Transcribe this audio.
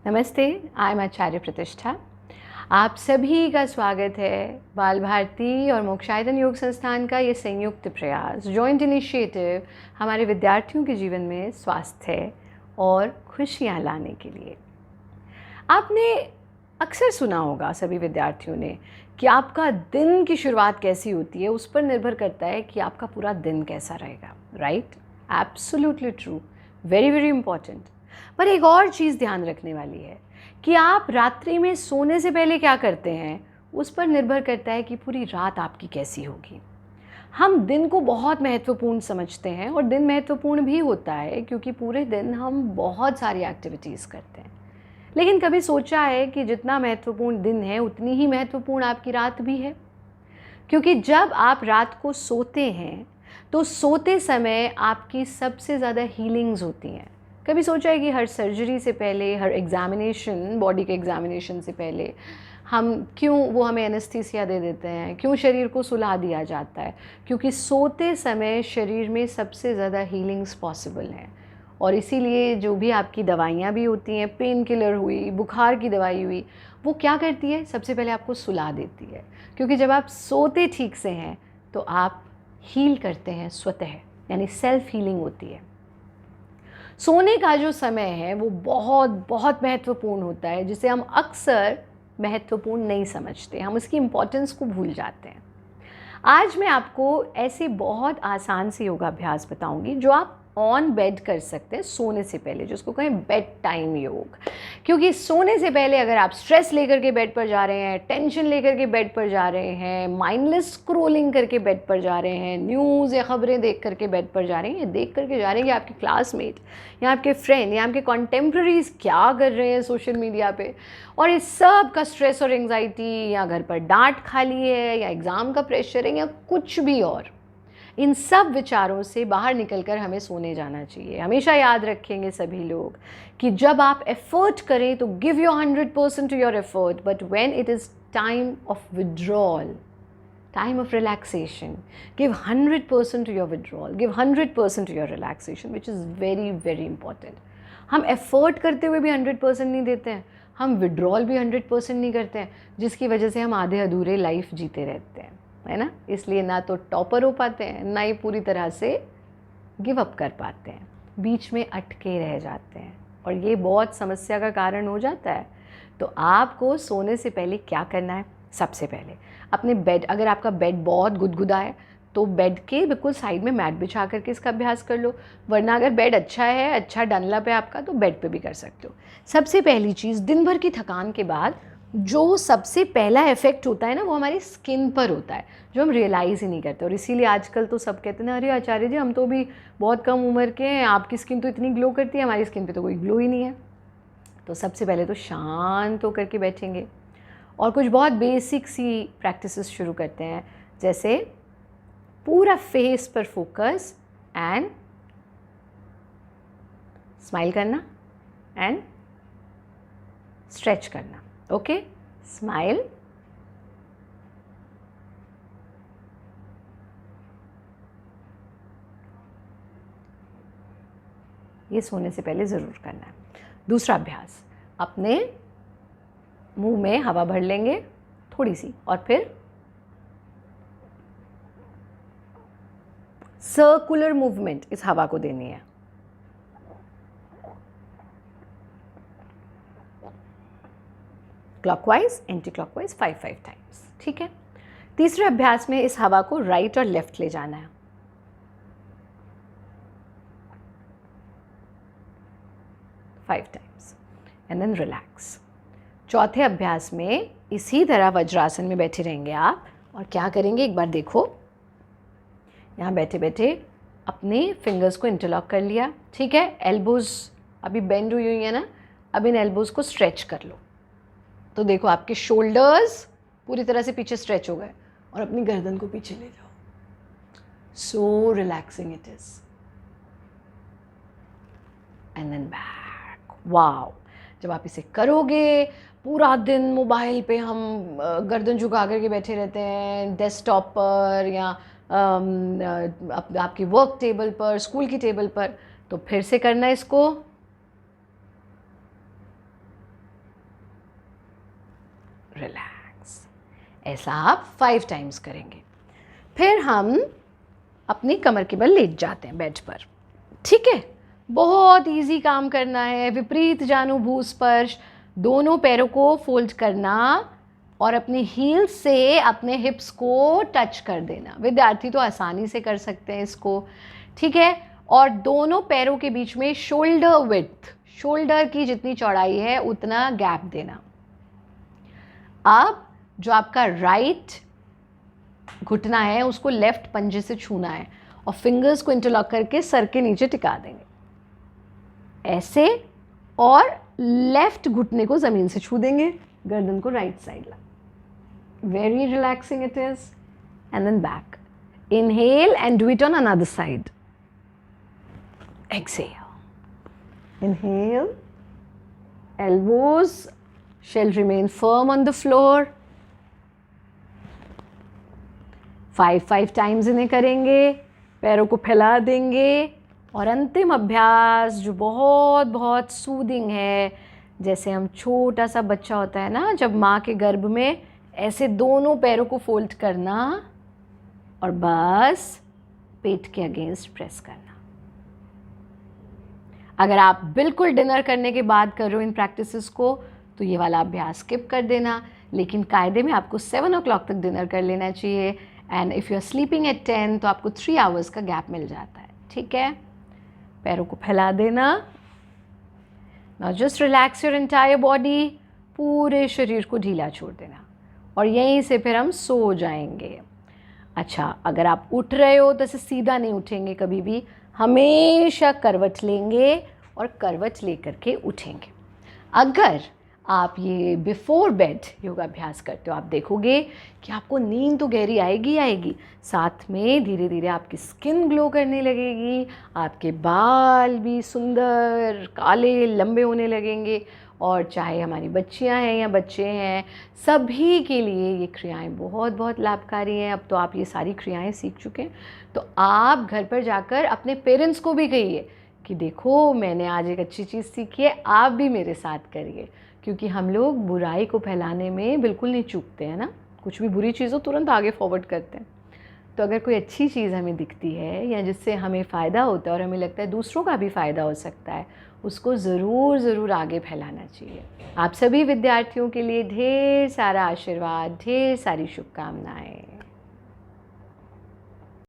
नमस्ते, I am आचार्य प्रतिष्ठा। आप सभी का स्वागत है बाल भारती और मोक्षायतन योग संस्थान का ये संयुक्त प्रयास, जॉइंट इनिशिएटिव हमारे विद्यार्थियों के जीवन में स्वास्थ्य और खुशियाँ लाने के लिए। आपने अक्सर सुना होगा सभी विद्यार्थियों ने कि आपका दिन की शुरुआत कैसी होती है उस पर निर्भर करता है कि आपका पूरा दिन कैसा रहेगा, right? Absolutely true, very very important. पर एक और चीज़ ध्यान रखने वाली है कि आप रात्रि में सोने से पहले क्या करते हैं उस पर निर्भर करता है कि पूरी रात आपकी कैसी होगी। हम दिन को बहुत महत्वपूर्ण समझते हैं और दिन महत्वपूर्ण भी होता है क्योंकि पूरे दिन हम बहुत सारी एक्टिविटीज़ करते हैं। लेकिन कभी सोचा है कि जितना महत्वपूर्ण दिन है उतनी ही महत्वपूर्ण आपकी रात भी है? क्योंकि जब आप रात को सोते हैं तो सोते समय आपकी सबसे ज़्यादा हीलिंग्स होती हैं। कभी सोचा है कि हर सर्जरी से पहले, हर एग्ज़ामिनेशन, बॉडी के एग्ज़ामिनेशन से पहले वो हमें एनेस्थीसिया दे देते हैं, क्यों शरीर को सुला दिया जाता है? क्योंकि सोते समय शरीर में सबसे ज़्यादा हीलिंग्स पॉसिबल हैं। और इसीलिए जो भी आपकी दवाइयाँ भी होती हैं, पेन किलर हुई, बुखार की दवाई हुई, वो क्या करती है? सबसे पहले आपको सुला देती है। क्योंकि जब आप सोते ठीक से हैं तो आप हील करते हैं स्वतः, यानी सेल्फ हीलिंग होती है। सोने का जो समय है वो बहुत बहुत महत्वपूर्ण होता है, जिसे हम अक्सर महत्वपूर्ण नहीं समझते, हम उसकी इम्पोर्टेंस को भूल जाते हैं। आज मैं आपको ऐसे बहुत आसान से योगाभ्यास बताऊंगी जो आप ऑन बेड कर सकते हैं सोने से पहले, जिसको कहें बेड टाइम योग। क्योंकि सोने से पहले अगर आप स्ट्रेस लेकर के बेड पर जा रहे हैं, टेंशन लेकर के बेड पर जा रहे हैं, माइंडलेस स्क्रोलिंग करके बेड पर जा रहे हैं, न्यूज़ या ख़बरें देख करके बेड पर जा रहे हैं, देख करके जा रहे हैं कि आपके क्लासमेट या आपके फ्रेंड या आपके कॉन्टेम्प्रेरीज क्या कर रहे हैं सोशल मीडिया पे, और इस सब का स्ट्रेस और एंग्जाइटी, या घर पर डांट खा ली है, या एग्ज़ाम का प्रेशर है, या कुछ भी और, इन सब विचारों से बाहर निकलकर हमें सोने जाना चाहिए। हमेशा याद रखेंगे सभी लोग कि जब आप एफर्ट करें तो give your 100% to your effort, but when it is time of withdrawal, time of relaxation, give 100% to your withdrawal, give 100% to your relaxation, which is very very important. हम एफर्ट करते हुए भी 100% नहीं देते हैं, हम विड्रॉल भी 100% नहीं करते हैं, जिसकी वजह से हम आधे अधूरे लाइफ जीते रहते हैं, है ना? इसलिए ना तो टॉपर हो पाते हैं, ना ही पूरी तरह से गिव अप कर पाते हैं, बीच में अटके रह जाते हैं, और ये बहुत समस्या का कारण हो जाता है। तो आपको सोने से पहले क्या करना है? सबसे पहले अपने बेड, अगर आपका बेड बहुत गुदगुदा है तो बेड के बिल्कुल साइड में मैट बिछा करके इसका अभ्यास कर लो, वरना अगर बेड अच्छा है, अच्छा डनलप है आपका, तो बेड पे भी कर सकते हो। सबसे पहली चीज़, दिन भर की थकान के बाद जो सबसे पहला इफेक्ट होता है ना, वो हमारी स्किन पर होता है, जो हम रियलाइज़ ही नहीं करते। और इसीलिए आजकल तो सब कहते हैं, अरे आचार्य जी हम तो भी बहुत कम उम्र के हैं, आपकी स्किन तो इतनी ग्लो करती है, हमारी स्किन पर तो कोई ग्लो ही नहीं है। तो सबसे पहले तो शांत होकर के बैठेंगे और कुछ बहुत बेसिक सी प्रैक्टिसेस शुरू करते हैं, जैसे पूरा फेस पर फोकस एंड स्माइल करना एंड स्ट्रेच करना। ओके, स्माइल, ये सोने से पहले ज़रूर करना है। दूसरा अभ्यास, अपने मुंह में हवा भर लेंगे थोड़ी सी और फिर सर्कुलर मूवमेंट इस हवा को देनी है। क्लॉकवाइज, एंटी क्लॉकवाइज 5 टाइम्स, ठीक है। तीसरे अभ्यास में इस हवा को राइट और लेफ्ट ले जाना है। Five times and then relax. चौथे अभ्यास में इसी तरह वज्रासन में बैठे रहेंगे आप, और क्या करेंगे एक बार देखो, यहाँ बैठे बैठे अपने फिंगर्स को इंटरलॉक कर लिया, ठीक है। एल्बोज अभी बेंड हुई हुई है ना, अब इन एल्बोज को स्ट्रेच कर लो। तो देखो आपके शोल्डर्स पूरी तरह से पीछे स्ट्रेच हो गए, और अपनी गर्दन को पीछे ले जाओ। So relaxing it is. And then back. Wow, जब आप इसे करोगे, पूरा दिन मोबाइल पे हम गर्दन झुका करके बैठे रहते हैं, डेस्कटॉप पर या आपकी वर्क टेबल पर, स्कूल की टेबल पर, तो फिर से करना इसको। रिलैक्स। ऐसा आप 5 टाइम्स करेंगे। फिर हम अपनी कमर के बल लेट जाते हैं बेड पर। ठीक है, बहुत इजी काम करना है। विपरीत जानुभू स्पर्श, दोनों पैरों को फोल्ड करना और अपनी हील से अपने हिप्स को टच कर देना। विद्यार्थी तो आसानी से कर सकते हैं इसको। ठीक है, और दोनों पैरों के बीच में शोल्डर विड्थ, शोल्डर की जितनी चौड़ाई है उतना गैप देना। अब जो आपका राइट घुटना है उसको लेफ्ट पंजे से छूना है और फिंगर्स को इंटरलॉक करके सर के नीचे टिका देंगे ऐसे, और लेफ्ट घुटने को ज़मीन से छू देंगे, गर्दन को राइट साइड ला। Very relaxing it is. And then back, inhale and do it on another side. Exhale, inhale, elbows shall remain firm on the floor। 5 times इन्हें करेंगे, पैरों को फैला देंगे। और अंतिम अभ्यास जो बहुत बहुत सूदिंग है, जैसे हम छोटा सा बच्चा होता है ना, जब माँ के गर्भ में, ऐसे दोनों पैरों को फोल्ड करना और बस पेट के अगेंस्ट प्रेस करना। अगर आप बिल्कुल डिनर करने के बाद कर रहे हो इन प्रैक्टिसेस को तो ये वाला अभ्यास स्किप कर देना, लेकिन कायदे में आपको 7 o'clock तक डिनर कर लेना चाहिए। And if you are sleeping at 10 तो आपको 3 hours का गैप मिल जाता है। ठीक है, पैरों को फैला देना। Now just relax your entire body, पूरे शरीर को ढीला छोड़ देना और यहीं से फिर हम सो जाएंगे। अच्छा, अगर आप उठ रहे हो तो ऐसे सीधा नहीं उठेंगे कभी भी, हमेशा करवट लेंगे और करवट लेकर के उठेंगे। अगर आप ये बिफोर बेड योगाभ्यास करते हो, आप देखोगे कि आपको नींद तो गहरी आएगी आएगी, साथ में धीरे धीरे आपकी स्किन ग्लो करने लगेगी, आपके बाल भी सुंदर काले लंबे होने लगेंगे। और चाहे हमारी बच्चियां हैं या बच्चे हैं, सभी के लिए ये क्रियाएं बहुत बहुत लाभकारी हैं। अब तो आप ये सारी क्रियाएं सीख चुके हैं, तो आप घर पर जाकर अपने पेरेंट्स को भी कहिए कि देखो मैंने आज एक अच्छी चीज़ सीखी है, आप भी मेरे साथ करिए। क्योंकि हम लोग बुराई को फैलाने में बिल्कुल नहीं चूकते हैं ना, कुछ भी बुरी चीज़ हो तुरंत आगे फॉरवर्ड करते हैं। तो अगर कोई अच्छी चीज़ हमें दिखती है या जिससे हमें फ़ायदा होता है और हमें लगता है दूसरों का भी फ़ायदा हो सकता है, उसको ज़रूर आगे फैलाना चाहिए। आप सभी विद्यार्थियों के लिए ढेर सारा आशीर्वाद, ढेर सारी शुभकामनाएं।